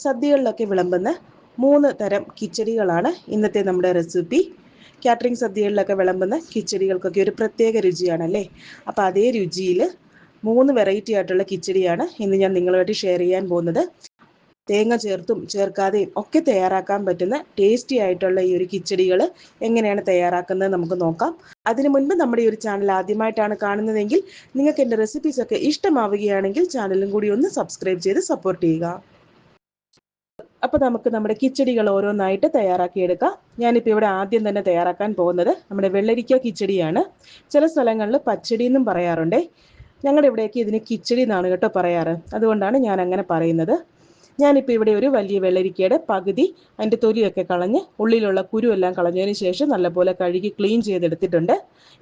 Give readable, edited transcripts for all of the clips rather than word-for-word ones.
സദ്യകളിലൊക്കെ വിളമ്പുന്ന 3 തരം കിച്ചടികളാണ് ഇന്നത്തെ നമ്മുടെ റെസിപ്പി. കാറ്ററിംഗ് സദ്യകളിലൊക്കെ വിളമ്പുന്ന കിച്ചടികൾക്കൊക്കെ ഒരു പ്രത്യേക രുചിയാണല്ലേ. അപ്പോൾ അതേ രുചിയിൽ 3 വെറൈറ്റി ആയിട്ടുള്ള കിച്ചടിയാണ് ഇന്ന് ഞാൻ നിങ്ങളുമായിട്ട് ഷെയർ ചെയ്യാൻ പോകുന്നത്. തേങ്ങ ചേർത്തും ചേർക്കാതെയും ഒക്കെ തയ്യാറാക്കാൻ പറ്റുന്ന ടേസ്റ്റി ആയിട്ടുള്ള ഈ ഒരു കിച്ചടികൾ എങ്ങനെയാണ് തയ്യാറാക്കുന്നത് നമുക്ക് നോക്കാം. അതിനു മുൻപ് നമ്മുടെ ഈ ഒരു ചാനൽ ആദ്യമായിട്ടാണ് കാണുന്നതെങ്കിൽ നിങ്ങൾക്ക് എൻ്റെ റെസിപ്പീസൊക്കെ ഇഷ്ടമാവുകയാണെങ്കിൽ ചാനലും കൂടി ഒന്ന് സബ്സ്ക്രൈബ് ചെയ്ത് സപ്പോർട്ട് ചെയ്യുക. അപ്പോൾ നമുക്ക് നമ്മുടെ കിച്ചടികൾ ഓരോന്നായിട്ട് തയ്യാറാക്കിയെടുക്കാം. ഞാനിപ്പോൾ ഇവിടെ ആദ്യം തന്നെ തയ്യാറാക്കാൻ പോകുന്നത് നമ്മുടെ വെള്ളരിക്ക കിച്ചടിയാണ്. ചില സ്ഥലങ്ങളിൽ പച്ചടി എന്നും പറയാറുണ്ട്. ഞങ്ങളുടെ ഇവിടേക്ക് ഇതിന് കിച്ചടി എന്നാണ് കേട്ടോ പറയാറ്. അതുകൊണ്ടാണ് ഞാൻ അങ്ങനെ പറയുന്നത്. ഞാനിപ്പോൾ ഇവിടെ ഒരു വലിയ വെള്ളരിക്കയുടെ പകുതി അതിൻ്റെ തൊലിയൊക്കെ കളഞ്ഞ് ഉള്ളിലുള്ള കുരുവെല്ലാം കളഞ്ഞതിന് ശേഷം നല്ലപോലെ കഴുകി ക്ലീൻ ചെയ്തെടുത്തിട്ടുണ്ട്.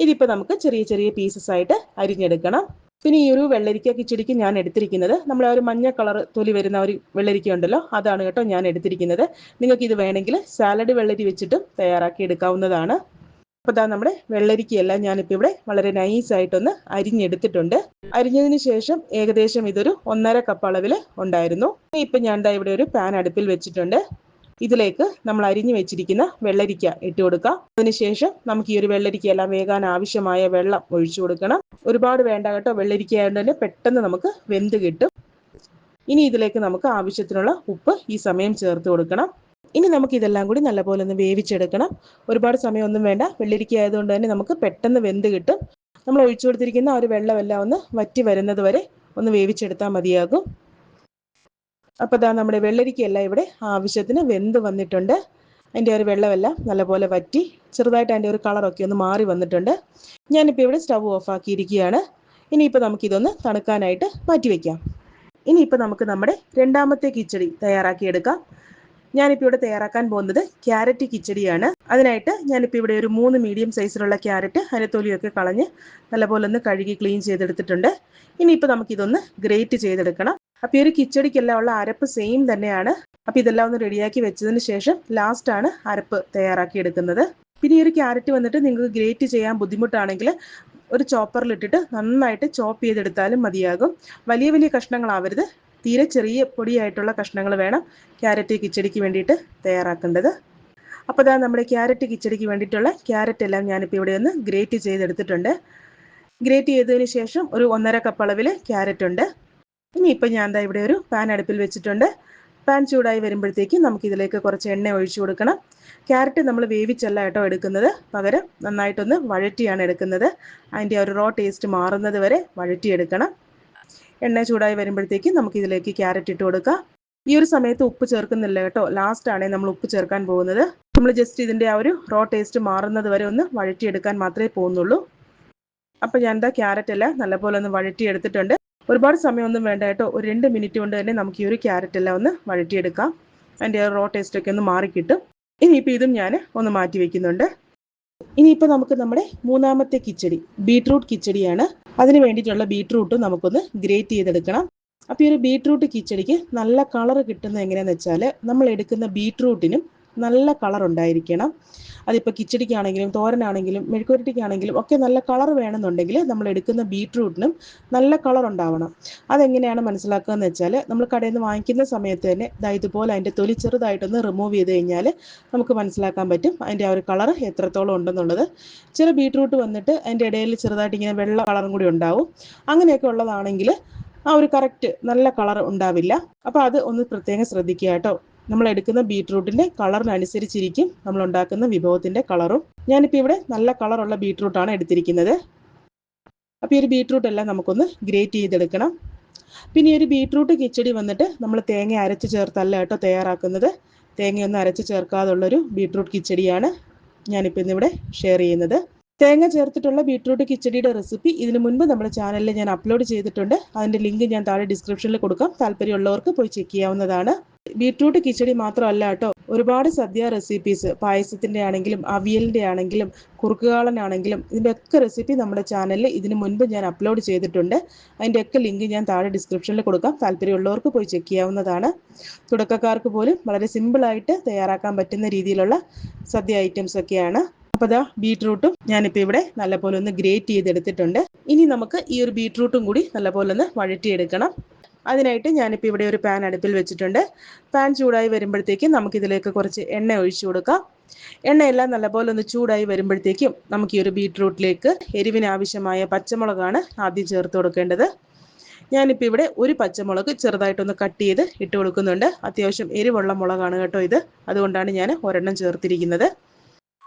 ഇതിപ്പോൾ നമുക്ക് ചെറിയ ചെറിയ പീസസ് ആയിട്ട് അരിഞ്ഞെടുക്കണം. പിന്നെ ഈ ഒരു വെള്ളരിക്ക കിച്ചടിക്ക് ഞാൻ എടുത്തിരിക്കുന്നത് നമ്മുടെ ഒരു മഞ്ഞ കളർ തൊലി വരുന്ന ഒരു വെള്ളരിക്ക ഉണ്ടല്ലോ, അതാണ് കേട്ടോ ഞാൻ എടുത്തിരിക്കുന്നത്. നിങ്ങൾക്ക് ഇത് വേണമെങ്കിൽ സാലഡ് വെള്ളരി വെച്ചിട്ടും തയ്യാറാക്കി എടുക്കാവുന്നതാണ്. അപ്പോൾ ഇതാ നമ്മുടെ വെള്ളരിക്കയെല്ലാം ഞാനിപ്പോൾ ഇവിടെ വളരെ നൈസായിട്ടൊന്ന് അരിഞ്ഞെടുത്തിട്ടുണ്ട്. അരിഞ്ഞതിന് ശേഷം ഏകദേശം ഇതൊരു 1.5 കപ്പ് അളവിൽ ഉണ്ടായിരുന്നു. ഇപ്പം ഞാൻ ദാ ഇവിടെ ഒരു പാൻ അടുപ്പിൽ വെച്ചിട്ടുണ്ട്. ഇതിലേക്ക് നമ്മൾ അരിഞ്ഞു വെച്ചിരിക്കുന്ന വെള്ളരിക്ക ഇട്ട് കൊടുക്കാം. അതിനുശേഷം നമുക്ക് ഈ ഒരു വെള്ളരിക്ക എല്ലാം വേകാൻ ആവശ്യമായ വെള്ളം ഒഴിച്ചു കൊടുക്കണം. ഒരുപാട് വേണ്ട കേട്ടോ, വെള്ളരിക്ക ആയതുകൊണ്ട് തന്നെ പെട്ടെന്ന് നമുക്ക് വെന്ത് കിട്ടും. ഇനി ഇതിലേക്ക് നമുക്ക് ആവശ്യത്തിനുള്ള ഉപ്പ് ഈ സമയം ചേർത്ത് കൊടുക്കണം. ഇനി നമുക്ക് ഇതെല്ലാം കൂടി നല്ലപോലെ ഒന്ന് വേവിച്ചെടുക്കണം. ഒരുപാട് സമയമൊന്നും വേണ്ട, വെള്ളരിക്ക ആയതുകൊണ്ട് തന്നെ നമുക്ക് പെട്ടെന്ന് വെന്ത് കിട്ടും. നമ്മൾ ഒഴിച്ചു കൊടുത്തിരിക്കുന്ന ആ ഒരു വെള്ളമെല്ലാം ഒന്ന് വറ്റി വരുന്നത് വരെ ഒന്ന് വേവിച്ചെടുത്താൽ മതിയാകും. അപ്പോൾ ഇതാ നമ്മുടെ വെള്ളരിക്കയെല്ലാം ഇവിടെ ആവശ്യത്തിന് വെന്ത് വന്നിട്ടുണ്ട്. അതിൻ്റെ ഒരു വെള്ളമെല്ലാം നല്ലപോലെ വറ്റി ചെറുതായിട്ട് അതിൻ്റെ ഒരു കളറൊക്കെ ഒന്ന് മാറി വന്നിട്ടുണ്ട്. ഞാനിപ്പോൾ ഇവിടെ സ്റ്റവ് ഓഫ് ആക്കിയിരിക്കുകയാണ്. ഇനിയിപ്പോൾ നമുക്കിതൊന്ന് തണുക്കാനായിട്ട് മാറ്റി വയ്ക്കാം. ഇനിയിപ്പോൾ നമുക്ക് നമ്മുടെ രണ്ടാമത്തെ കിച്ചടി തയ്യാറാക്കിയെടുക്കാം. ഞാനിപ്പോൾ ഇവിടെ തയ്യാറാക്കാൻ പോകുന്നത് ക്യാരറ്റ് കിച്ചടിയാണ്. അതിനായിട്ട് ഞാനിപ്പോൾ ഇവിടെ ഒരു 3 മീഡിയം സൈസിലുള്ള ക്യാരറ്റ് അതിൻ്റെ തൊലിയൊക്കെ കളഞ്ഞ് നല്ലപോലെ ഒന്ന് കഴുകി ക്ലീൻ ചെയ്തെടുത്തിട്ടുണ്ട്. ഇനിയിപ്പോൾ നമുക്കിതൊന്ന് ഗ്രേറ്റ് ചെയ്തെടുക്കണം. അപ്പോൾ ഈ ഒരു കിച്ചടിക്കെല്ലാം ഉള്ള അരപ്പ് സെയിം തന്നെയാണ്. അപ്പോൾ ഇതെല്ലാം ഒന്ന് റെഡിയാക്കി വെച്ചതിന് ശേഷം ലാസ്റ്റാണ് അരപ്പ് തയ്യാറാക്കി എടുക്കുന്നത്. പിന്നെ ഈ ഒരു ക്യാരറ്റ് വന്നിട്ട് നിങ്ങൾക്ക് ഗ്രേറ്റ് ചെയ്യാൻ ബുദ്ധിമുട്ടാണെങ്കിൽ ഒരു ചോപ്പറിലിട്ടിട്ട് നന്നായിട്ട് ചോപ്പ് ചെയ്തെടുത്താലും മതിയാകും. വലിയ വലിയ കഷ്ണങ്ങളാവരുത്, തീരെ ചെറിയ പൊടിയായിട്ടുള്ള കഷ്ണങ്ങൾ വേണം ക്യാരറ്റ് കിച്ചടിക്ക് വേണ്ടിയിട്ട് തയ്യാറാക്കേണ്ടത്. അപ്പോൾ ഇതാ നമ്മുടെ ക്യാരറ്റ് കിച്ചടിക്ക് വേണ്ടിയിട്ടുള്ള ക്യാരറ്റ് എല്ലാം ഞാനിപ്പോൾ ഇവിടെ ഒന്ന് ഗ്രേറ്റ് ചെയ്തെടുത്തിട്ടുണ്ട്. ഗ്രേറ്റ് ചെയ്തതിന് ശേഷം ഒരു 1.5 കപ്പ് അളവിൽ ക്യാരറ്റ് ഉണ്ട്. ഇനിയിപ്പോൾ ഞാൻ ദാ ഇവിടെ ഒരു പാൻ അടുപ്പിൽ വെച്ചിട്ടുണ്ട്. പാൻ ചൂടായി വരുമ്പോഴത്തേക്ക് നമുക്കിതിലേക്ക് കുറച്ച് എണ്ണ ഒഴിച്ചു കൊടുക്കണം. ക്യാരറ്റ് നമ്മൾ വേവിച്ചല്ല കേട്ടോ എടുക്കുന്നത്, പകരം നന്നായിട്ടൊന്ന് വഴറ്റിയാണ് എടുക്കുന്നത്. അതിൻ്റെ ഒരു റോ ടേസ്റ്റ് മാറുന്നത് വരെ വഴറ്റിയെടുക്കണം. എണ്ണ ചൂടായി വരുമ്പോഴത്തേക്ക് നമുക്കിതിലേക്ക് ക്യാരറ്റ് ഇട്ട് കൊടുക്കാം. ഈ ഒരു സമയത്ത് ഉപ്പ് ചേർക്കുന്നില്ല കേട്ടോ, ലാസ്റ്റാണ് നമ്മൾ ഉപ്പ് ചേർക്കാൻ പോകുന്നത്. നമ്മൾ ജസ്റ്റ് ഇതിൻ്റെ ആ ഒരു റോ ടേസ്റ്റ് മാറുന്നത് വരെ ഒന്ന് വഴറ്റിയെടുക്കാൻ മാത്രമേ പോകുന്നുള്ളൂ. അപ്പോൾ ഞാൻ എന്താ ക്യാരറ്റ് എല്ലാം നല്ലപോലെ ഒന്ന് വഴറ്റിയെടുത്തിട്ടുണ്ട്. ഒരുപാട് സമയമൊന്നും വേണ്ട കേട്ടോ, ഒരു 2 മിനിറ്റ് കൊണ്ട് തന്നെ നമുക്ക് ഈ ഒരു ക്യാരറ്റ് എല്ലാം ഒന്ന് വഴറ്റിയെടുക്കാം. അതിൻ്റെ റോ ടേസ്റ്റൊക്കെ ഒന്ന് മാറിക്കിട്ടും. ഇനിയിപ്പോൾ ഇതും ഞാൻ ഒന്ന് മാറ്റി വയ്ക്കുന്നുണ്ട്. ഇനിയിപ്പോൾ നമുക്ക് നമ്മുടെ മൂന്നാമത്തെ കിച്ചടി ബീട്രൂട്ട് കിച്ചടിയാണ്. അതിന് വേണ്ടിയിട്ടുള്ള ബീട്രൂട്ട് നമുക്കൊന്ന് ഗ്രേറ്റ് ചെയ്തെടുക്കണം. അപ്പോൾ ഈ ഒരു ബീട്രൂട്ട് കിച്ചടിക്ക് നല്ല കളർ കിട്ടുന്നത് എങ്ങനെയാണെന്ന് വെച്ചാൽ നമ്മൾ എടുക്കുന്ന ബീട്രൂട്ടിനും നല്ല കളർ ഉണ്ടായിരിക്കണം. അതിപ്പോൾ കിച്ചടിക്കാണെങ്കിലും തോരനാണെങ്കിലും മെഴുക്കുവരട്ടിക്കാണെങ്കിലും ഒക്കെ നല്ല കളർ വേണമെന്നുണ്ടെങ്കിൽ നമ്മൾ എടുക്കുന്ന ബീട്രൂട്ടിനും നല്ല കളർ ഉണ്ടാവണം. അതെങ്ങനെയാണ് മനസ്സിലാക്കുക എന്ന് വെച്ചാൽ നമ്മൾ കടയിൽ നിന്ന് വാങ്ങിക്കുന്ന സമയത്ത് തന്നെ ഇതുപോലെ അതിൻ്റെ തൊലി ചെറുതായിട്ടൊന്ന് റിമൂവ് ചെയ്ത് കഴിഞ്ഞാൽ നമുക്ക് മനസ്സിലാക്കാൻ പറ്റും അതിൻ്റെ ആ ഒരു കളർ എത്രത്തോളം ഉണ്ടെന്നുള്ളത്. ചില ബീട്രൂട്ട് വന്നിട്ട് അതിൻ്റെ ഇടയിൽ ചെറുതായിട്ട് ഇങ്ങനെ വെള്ള കളറും കൂടി ഉണ്ടാവും. അങ്ങനെയൊക്കെ ഉള്ളതാണെങ്കിൽ ആ ഒരു കറക്റ്റ് നല്ല കളർ ഉണ്ടാവില്ല. അപ്പോൾ അത് ഒന്ന് പ്രത്യേകം ശ്രദ്ധിക്കുക കേട്ടോ. നമ്മൾ എടുക്കുന്ന ബീട്രൂട്ടിൻ്റെ കളറിനനുസരിച്ചിരിക്കും നമ്മൾ ഉണ്ടാക്കുന്ന വിഭവത്തിൻ്റെ കളറും. ഞാനിപ്പോൾ ഇവിടെ നല്ല കളറുള്ള ബീട്രൂട്ടാണ് എടുത്തിരിക്കുന്നത്. അപ്പോൾ ഈ ഒരു ബീട്രൂട്ട് എല്ലാം നമുക്കൊന്ന് ഗ്രേറ്റ് ചെയ്തെടുക്കണം. പിന്നെ ഈ ഒരു ബീട്രൂട്ട് കിച്ചടി വന്നിട്ട് നമ്മൾ തേങ്ങ അരച്ച് ചേർത്തല്ല കേട്ടോ തയ്യാറാക്കുന്നത്. തേങ്ങയൊന്നും അരച്ച് ചേർക്കാതുള്ളൊരു ബീട്രൂട്ട് കിച്ചടിയാണ് ഞാനിപ്പോൾ ഇന്നിവിടെ ഷെയർ ചെയ്യുന്നത്. തേങ്ങ ചേർത്തിട്ടുള്ള ബീട്രൂട്ട് കിച്ചടിയുടെ റെസിപ്പി ഇതിനു മുൻപ് നമ്മുടെ ചാനലിൽ ഞാൻ അപ്ലോഡ് ചെയ്തിട്ടുണ്ട്. അതിൻ്റെ ലിങ്ക് ഞാൻ താഴെ ഡിസ്ക്രിപ്ഷനിൽ കൊടുക്കാം. താല്പര്യമുള്ളവർക്ക് പോയി ചെക്ക് ചെയ്യാവുന്നതാണ്. ബീട്രൂട്ട് കിച്ചടി മാത്രമല്ല കേട്ടോ, ഒരുപാട് സദ്യ റെസിപ്പീസ്, പായസത്തിൻ്റെ ആണെങ്കിലും അവിയലിൻ്റെ ആണെങ്കിലും കുറുക്കുകാളനാണെങ്കിലും ഇതിൻ്റെയൊക്കെ റെസിപ്പി നമ്മുടെ ചാനലിൽ ഇതിനു മുൻപ് ഞാൻ അപ്ലോഡ് ചെയ്തിട്ടുണ്ട്. അതിൻ്റെയൊക്കെ ലിങ്ക് ഞാൻ താഴെ ഡിസ്ക്രിപ്ഷനിൽ കൊടുക്കാം. താല്പര്യമുള്ളവർക്ക് പോയി ചെക്ക് ചെയ്യാവുന്നതാണ്. തുടക്കക്കാർക്ക് പോലും വളരെ സിമ്പിളായിട്ട് തയ്യാറാക്കാൻ പറ്റുന്ന രീതിയിലുള്ള സദ്യ ഐറ്റംസ് ഒക്കെയാണ്. അപ്പോൾ ദാ ബീട്രൂട്ടും ഞാനിപ്പോൾ ഇവിടെ നല്ലപോലെ ഒന്ന് ഗ്രേറ്റ് ചെയ്തെടുത്തിട്ടുണ്ട്. ഇനി നമുക്ക് ഈ ഒരു ബീട്രൂട്ടും കൂടി നല്ലപോലെ ഒന്ന് വഴറ്റിയെടുക്കണം. അതിനായിട്ട് ഞാനിപ്പോൾ ഇവിടെ ഒരു പാൻ അടുപ്പിൽ വെച്ചിട്ടുണ്ട്. പാൻ ചൂടായി വരുമ്പോഴത്തേക്കും നമുക്കിതിലേക്ക് കുറച്ച് എണ്ണ ഒഴിച്ചു കൊടുക്കാം. എണ്ണയെല്ലാം നല്ലപോലെ ഒന്ന് ചൂടായി വരുമ്പോഴത്തേക്കും നമുക്ക് ഈ ഒരു ബീട്രൂട്ടിലേക്ക് എരിവിന് ആവശ്യമായ പച്ചമുളകാണ് ആദ്യം ചേർത്ത് കൊടുക്കേണ്ടത്. ഞാനിപ്പോൾ ഇവിടെ ഒരു പച്ചമുളക് ചെറുതായിട്ടൊന്ന് കട്ട് ചെയ്ത് ഇട്ട് കൊടുക്കുന്നുണ്ട്. അത്യാവശ്യം എരിവുള്ള മുളകാണ് കേട്ടോ ഇത്, അതുകൊണ്ടാണ് ഞാൻ ഒരെണ്ണം ചേർത്തിരിക്കുന്നത്.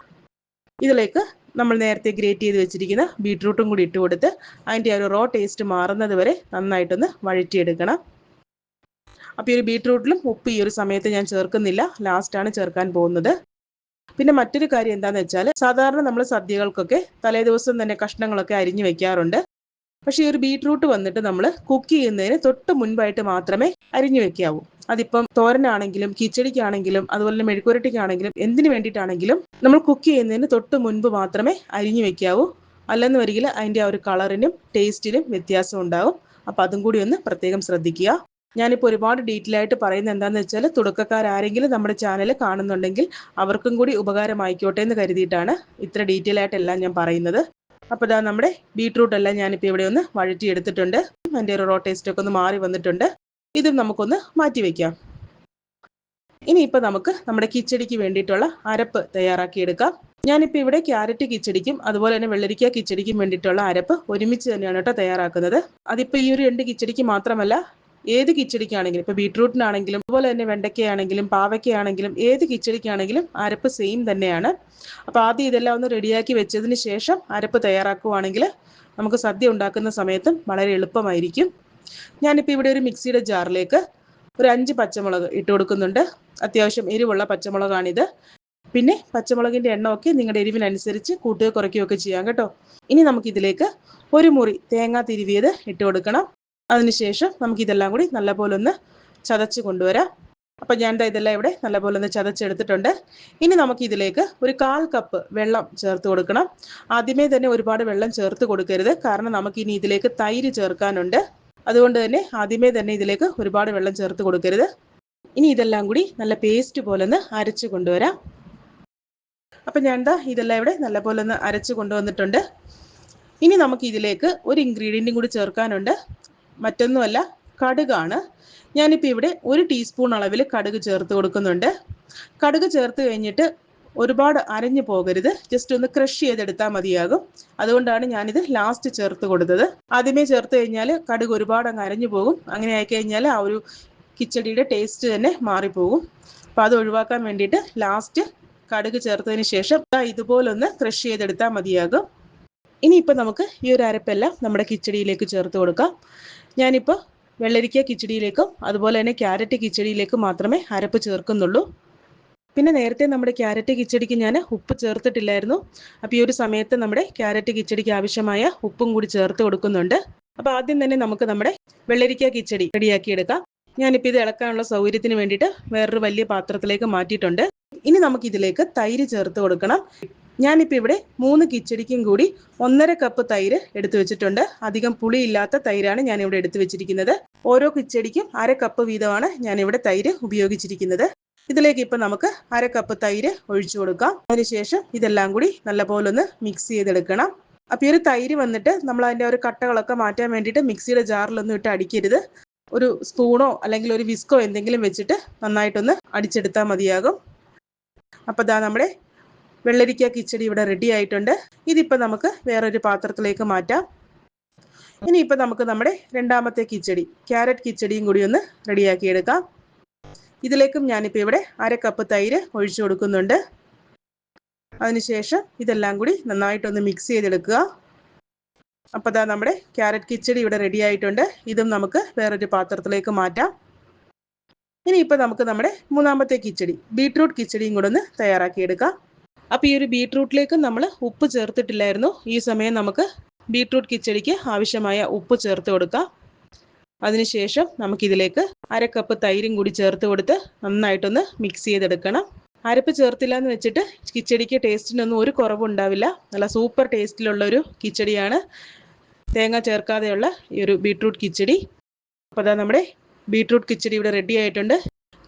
ഇതിലേക്ക് നമ്മൾ നേരത്തെ ഗ്രേറ്റ് ചെയ്ത് വെച്ചിരിക്കുന്ന ബീട്രൂട്ടും കൂടി ഇട്ട് കൊടുത്ത് അതിൻ്റെ ഒരു റോ ടേസ്റ്റ് മാറുന്നത് വരെ നന്നായിട്ടൊന്ന് വഴറ്റിയെടുക്കണം. അപ്പോൾ ഈ ഒരു ബീട്രൂട്ടിലും ഉപ്പ് ഈ ഒരു സമയത്ത് ഞാൻ ചേർക്കുന്നില്ല, ലാസ്റ്റാണ് ചേർക്കാൻ പോകുന്നത്. പിന്നെ മറ്റൊരു കാര്യം എന്താണെന്ന് വെച്ചാൽ, സാധാരണ നമ്മൾ സദ്യകൾക്കൊക്കെ തലേദിവസം തന്നെ കഷ്ണങ്ങളൊക്കെ അരിഞ്ഞു വെക്കാറുണ്ട്. പക്ഷേ ഈ ഒരു ബീട്രൂട്ട് വന്നിട്ട് നമ്മൾ കുക്ക് ചെയ്യുന്നതിന് തൊട്ട് മുൻപായിട്ട് മാത്രമേ അരിഞ്ഞു വെക്കാവൂ. അതിപ്പം തോരനാണെങ്കിലും കിച്ചടിക്കാണെങ്കിലും അതുപോലെ തന്നെ മെഴുക്കുരട്ടിക്കാണെങ്കിലും എന്തിനു വേണ്ടിയിട്ടാണെങ്കിലും നമ്മൾ കുക്ക് ചെയ്യുന്നതിന് തൊട്ട് മുൻപ് മാത്രമേ അരിഞ്ഞു വെക്കാവൂ. അല്ലെന്ന് വരികിൽ അതിൻ്റെ ആ ഒരു കളറിനും ടേസ്റ്റിനും വ്യത്യാസം ഉണ്ടാവും. അപ്പോൾ അതും കൂടി ഒന്ന് പ്രത്യേകം ശ്രദ്ധിക്കുക. ഞാനിപ്പോൾ ഒരുപാട് ഡീറ്റെയിൽ ആയിട്ട് പറയുന്നത് എന്താണെന്ന് വെച്ചാൽ, തുടക്കക്കാരെങ്കിലും നമ്മുടെ ചാനൽ കാണുന്നുണ്ടെങ്കിൽ അവർക്കും കൂടി ഉപകാരമായിക്കോട്ടെ എന്ന് കരുതിയിട്ടാണ് ഇത്ര ഡീറ്റെയിൽ ആയിട്ടെല്ലാം ഞാൻ പറയുന്നത്. അപ്പോൾ ഇതാ നമ്മുടെ ബീട്രൂട്ട് എല്ലാം ഞാനിപ്പോൾ ഇവിടെ ഒന്ന് വഴറ്റി എടുത്തിട്ടുണ്ട്. അതിൻ്റെ ഒരു റോ ടേസ്റ്റ് ഒക്കെ ഒന്ന് മാറി വന്നിട്ടുണ്ട്. ഇതും നമുക്കൊന്ന് മാറ്റി വയ്ക്കാം. ഇനിയിപ്പോൾ നമുക്ക് നമ്മുടെ കിച്ചടിക്ക് വേണ്ടിയിട്ടുള്ള അരപ്പ് തയ്യാറാക്കിയെടുക്കാം. ഞാനിപ്പോൾ ഇവിടെ ക്യാരറ്റ് കിച്ചടിക്കും അതുപോലെ തന്നെ വെള്ളരിക്ക കിച്ചടിക്കും വേണ്ടിയിട്ടുള്ള അരപ്പ് ഒരുമിച്ച് തന്നെയാണ് കേട്ടോ തയ്യാറാക്കുന്നത്. അതിപ്പോൾ ഈ ഒരു 2 കിച്ചടിക്ക് മാത്രമല്ല, ഏത് കിച്ചടിക്കാണെങ്കിലും, ഇപ്പോൾ ബീട്രൂട്ടിനാണെങ്കിലും അതുപോലെ തന്നെ വെണ്ടയ്ക്കയാണെങ്കിലും പാവയ്ക്കയാണെങ്കിലും ഏത് കിച്ചടിക്കാണെങ്കിലും അരപ്പ് സെയിം തന്നെയാണ്. അപ്പോൾ ആദ്യം ഇതെല്ലാം ഒന്ന് റെഡിയാക്കി വെച്ചതിന് ശേഷം അരപ്പ് തയ്യാറാക്കുകയാണെങ്കിൽ നമുക്ക് സദ്യ ഉണ്ടാക്കുന്ന സമയത്തും വളരെ എളുപ്പമായിരിക്കും. ഞാനിപ്പോൾ ഇവിടെ ഒരു മിക്സിയുടെ ജാറിലേക്ക് ഒരു 5 പച്ചമുളക് ഇട്ട് കൊടുക്കുന്നുണ്ട്. അത്യാവശ്യം എരിവുള്ള പച്ചമുളകാണിത്. പിന്നെ പച്ചമുളകിൻ്റെ എണ്ണമൊക്കെ നിങ്ങളുടെ എരിവിനനുസരിച്ച് കൂട്ടുകയോ കുറയ്ക്കുകയോ ഒക്കെ ചെയ്യാം കേട്ടോ. ഇനി നമുക്കിതിലേക്ക് ഒരു മുറി തേങ്ങ തിരുവിയത് ഇട്ട് കൊടുക്കണം. അതിനുശേഷം നമുക്കിതെല്ലാം കൂടി നല്ലപോലെ ഒന്ന് ചതച്ച് കൊണ്ടുവരാം. അപ്പോൾ ഞാൻ ഇതെല്ലാം ഇവിടെ നല്ലപോലെ ഒന്ന് ചതച്ചെടുത്തിട്ടുണ്ട്. ഇനി നമുക്കിതിലേക്ക് ഒരു 1/4 കപ്പ് വെള്ളം ചേർത്ത് കൊടുക്കണം. ആദ്യമേ തന്നെ ഒരുപാട് വെള്ളം ചേർത്ത് കൊടുക്കരുത്, കാരണം നമുക്കിനി ഇതിലേക്ക് തൈര് ചേർക്കാനുണ്ട്. അതുകൊണ്ട് തന്നെ ആദ്യമേ തന്നെ ഇതിലേക്ക് ഒരുപാട് വെള്ളം ചേർത്ത് കൊടുക്കരുത്. ഇനി ഇതെല്ലാം കൂടി നല്ല പേസ്റ്റ് പോലെ ഒന്ന് അരച്ച് കൊണ്ടുവരാം. അപ്പം ഞാൻ ഇതെല്ലാം ഇവിടെ നല്ലപോലെ ഒന്ന് അരച്ച് കൊണ്ടുവന്നിട്ടുണ്ട്. ഇനി നമുക്ക് ഇതിലേക്ക് ഒരു ഇൻഗ്രീഡിയൻറ്റും കൂടി ചേർക്കാനുണ്ട്. മറ്റൊന്നുമല്ല, കടുകാണ്. ഞാനിപ്പോൾ ഇവിടെ 1 ടീസ്പൂൺ അളവിൽ കടുക് ചേർത്ത് കൊടുക്കുന്നുണ്ട്. കടുക് ചേർത്ത് കഴിഞ്ഞിട്ട് ഒരുപാട് അരഞ്ഞു പോകരുത്, ജസ്റ്റ് ഒന്ന് ക്രഷ് ചെയ്തെടുത്താൽ മതിയാകും. അതുകൊണ്ടാണ് ഞാനിത് ലാസ്റ്റ് ചേർത്ത് കൊടുത്തത്. ആദ്യമേ ചേർത്ത് കഴിഞ്ഞാൽ കടുക് ഒരുപാട് അങ്ങ് അരഞ്ഞു പോകും. അങ്ങനെ ആയിക്കഴിഞ്ഞാൽ ആ ഒരു കിച്ചടിയുടെ ടേസ്റ്റ് തന്നെ മാറിപ്പോകും. അപ്പോൾ അത് ഒഴിവാക്കാൻ വേണ്ടിയിട്ട് ലാസ്റ്റ് കടുക് ചേർത്തതിന് ശേഷം ഇതുപോലൊന്ന് ക്രഷ് ചെയ്തെടുത്താൽ മതിയാകും. ഇനിയിപ്പോൾ നമുക്ക് ഈ ഒരു അരപ്പെല്ലാം നമ്മുടെ കിച്ചടിയിലേക്ക് ചേർത്ത് കൊടുക്കാം. ഞാനിപ്പോൾ വെള്ളരിക്ക കിച്ചടിയിലേക്കും അതുപോലെ തന്നെ ക്യാരറ്റ് കിച്ചടിയിലേക്കും മാത്രമേ അരപ്പ് ചേർക്കുന്നുള്ളൂ. പിന്നെ നേരത്തെ നമ്മുടെ ക്യാരറ്റ് കിച്ചടിക്ക് ഞാൻ ഉപ്പ് ചേർത്തിട്ടില്ലായിരുന്നു. അപ്പോൾ ഈ ഒരു സമയത്ത് നമ്മുടെ ക്യാരറ്റ് കിച്ചടിക്ക് ആവശ്യമായ ഉപ്പും കൂടി ചേർത്ത് കൊടുക്കുന്നുണ്ട്. അപ്പോൾ ആദ്യം തന്നെ നമുക്ക് നമ്മുടെ വെള്ളരിക്ക കിച്ചടി റെഡിയാക്കിയെടുക്കാം. ഞാനിപ്പോൾ ഇത് ഇളക്കാനുള്ള സൗകര്യത്തിന് വേണ്ടിയിട്ട് വേറൊരു വലിയ പാത്രത്തിലേക്ക് മാറ്റിയിട്ടുണ്ട്. ഇനി നമുക്കിതിലേക്ക് തൈര് ചേർത്ത് കൊടുക്കണം. ഞാനിപ്പോൾ ഇവിടെ 3 കിച്ചടിക്കും കൂടി 1.5 കപ്പ് തൈര് എടുത്തു വെച്ചിട്ടുണ്ട്. അധികം പുളിയില്ലാത്ത തൈരാണ് ഞാനിവിടെ എടുത്തു വെച്ചിരിക്കുന്നത്. ഓരോ കിച്ചടിക്കും 1/2 കപ്പ് വീതമാണ് ഞാനിവിടെ തൈര് ഉപയോഗിച്ചിരിക്കുന്നത്. ഇതിലേക്ക് ഇപ്പം നമുക്ക് 1/2 കപ്പ് തൈര് ഒഴിച്ചു കൊടുക്കാം. അതിനുശേഷം ഇതെല്ലാം കൂടി നല്ലപോലെ ഒന്ന് മിക്സ് ചെയ്തെടുക്കണം. അപ്പോൾ ഈ ഒരു തൈര് വന്നിട്ട് നമ്മൾ അതിൻ്റെ ഒരു കട്ടകളൊക്കെ മാറ്റാൻ വേണ്ടിയിട്ട് മിക്സിയുടെ ജാറിലൊന്നും ഇട്ട് അടിക്കരുത്. ഒരു സ്പൂണോ അല്ലെങ്കിൽ ഒരു വിസ്കോ എന്തെങ്കിലും വെച്ചിട്ട് നന്നായിട്ടൊന്ന് അടിച്ചെടുത്താൽ മതിയാകും. അപ്പോൾ നമ്മുടെ വെള്ളരിക്ക കിച്ചടി ഇവിടെ റെഡി ആയിട്ടുണ്ട്. ഇതിപ്പോൾ നമുക്ക് വേറൊരു പാത്രത്തിലേക്ക് മാറ്റാം. ഇനിയിപ്പോൾ നമുക്ക് നമ്മുടെ രണ്ടാമത്തെ കിച്ചടി, ക്യാരറ്റ് കിച്ചടിയും കൂടി ഒന്ന് റെഡിയാക്കിയെടുക്കാം. ഇതിലേക്കും ഞാനിപ്പോൾ ഇവിടെ 1/2 കപ്പ് തൈര് ഒഴിച്ചു കൊടുക്കുന്നുണ്ട്. അതിനുശേഷം ഇതെല്ലാം കൂടി നന്നായിട്ടൊന്ന് മിക്സ് ചെയ്തെടുക്കുക. അപ്പോൾ നമ്മുടെ ക്യാരറ്റ് കിച്ചടി ഇവിടെ റെഡി ആയിട്ടുണ്ട്. ഇതും നമുക്ക് വേറൊരു പാത്രത്തിലേക്ക് മാറ്റാം. ഇനിയിപ്പോൾ നമുക്ക് നമ്മുടെ മൂന്നാമത്തെ കിച്ചടി, ബീട്രൂട്ട് കിച്ചടിയും കൂടെ ഒന്ന് തയ്യാറാക്കിയെടുക്കാം. അപ്പോൾ ഈ ഒരു ബീട്രൂട്ടിലേക്ക് നമ്മൾ ഉപ്പ് ചേർത്തിട്ടില്ലായിരുന്നു. ഈ സമയം നമുക്ക് ബീട്രൂട്ട് കിച്ചടിക്ക് ആവശ്യമായ ഉപ്പ് ചേർത്ത് കൊടുക്കാം. അതിനുശേഷം നമുക്കിതിലേക്ക് 1/2 കപ്പ് തൈരും കൂടി ചേർത്ത് കൊടുത്ത് നന്നായിട്ടൊന്ന് മിക്സ് ചെയ്തെടുക്കണം. അരപ്പ് ചേർത്തില്ല എന്ന് വെച്ചിട്ട് കിച്ചടിക്ക് ടേസ്റ്റിനൊന്നും ഒരു കുറവുണ്ടാവില്ല. നല്ല സൂപ്പർ ടേസ്റ്റിലുള്ളൊരു കിച്ചടിയാണ് തേങ്ങ ചേർക്കാതെയുള്ള ഈ ഒരു ബീട്രൂട്ട് കിച്ചടി. അപ്പോൾ നമ്മുടെ ബീട്രൂട്ട് കിച്ചടി ഇവിടെ റെഡി ആയിട്ടുണ്ട്.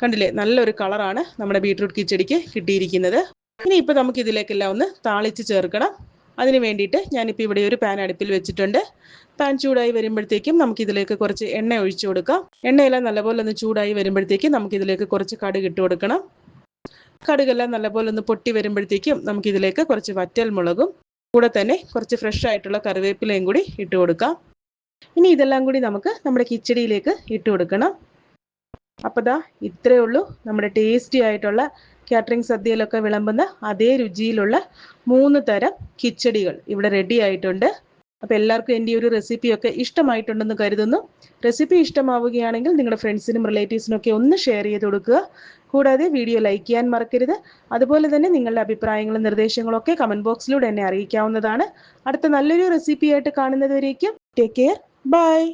കണ്ടില്ലേ, നല്ലൊരു കളറാണ് നമ്മുടെ ബീട്രൂട്ട് കിച്ചടിക്ക് കിട്ടിയിരിക്കുന്നത്. ഇനിയിപ്പോൾ നമുക്ക് ഇതിലേക്കെല്ലാം ഒന്ന് താളിച്ച് ചേർക്കണം. അതിന് വേണ്ടിയിട്ട് ഞാനിപ്പോൾ ഇവിടെ ഒരു പാൻ അടുപ്പിൽ വെച്ചിട്ടുണ്ട്. പാൻ ചൂടായി വരുമ്പോഴത്തേക്കും നമുക്കിതിലേക്ക് കുറച്ച് എണ്ണ ഒഴിച്ചു കൊടുക്കാം. എണ്ണയെല്ലാം നല്ലപോലെ ഒന്ന് ചൂടായി വരുമ്പോഴത്തേക്കും നമുക്കിതിലേക്ക് കുറച്ച് കടുക് ഇട്ട് കൊടുക്കണം. കടുകെല്ലാം നല്ലപോലെ ഒന്ന് പൊട്ടി വരുമ്പോഴത്തേക്കും നമുക്കിതിലേക്ക് കുറച്ച് വറ്റൽ മുളകും കൂടെ തന്നെ കുറച്ച് ഫ്രഷ് ആയിട്ടുള്ള കറിവേപ്പിലയും കൂടി ഇട്ട് കൊടുക്കാം. ഇനി ഇതെല്ലാം കൂടി നമുക്ക് നമ്മുടെ കിച്ചടിയിലേക്ക് ഇട്ട് കൊടുക്കണം. അപ്പോൾ ദാ ഇത്രയേ ഉള്ളൂ, നമ്മുടെ ടേസ്റ്റി ആയിട്ടുള്ള കാറ്ററിംഗ് സദ്യയിലൊക്കെ വിളമ്പുന്ന അതേ രുചിയിലുള്ള 3 തരം കിച്ചടികൾ ഇവിടെ റെഡി ആയിട്ടുണ്ട്. അപ്പോൾ എല്ലാവർക്കും എൻ്റെ ഈ ഒരു റെസിപ്പിയൊക്കെ ഇഷ്ടമായിട്ടുണ്ടെന്ന് കരുതുന്നു. റെസിപ്പി ഇഷ്ടമാവുകയാണെങ്കിൽ നിങ്ങളുടെ ഫ്രണ്ട്സിനും റിലേറ്റീവ്സിനും ഒക്കെ ഒന്ന് ഷെയർ ചെയ്ത് കൊടുക്കുക. കൂടാതെ വീഡിയോ ലൈക്ക് ചെയ്യാൻ മറക്കരുത്. അതുപോലെ തന്നെ നിങ്ങളുടെ അഭിപ്രായങ്ങളും നിർദ്ദേശങ്ങളും ഒക്കെ കമൻറ്റ് ബോക്സിലൂടെ എന്നെ അറിയിക്കാവുന്നതാണ്. അടുത്ത നല്ലൊരു റെസിപ്പിയായിട്ട് കാണുന്നത് വരേക്കും ടേക്ക് കെയർ, ബൈ.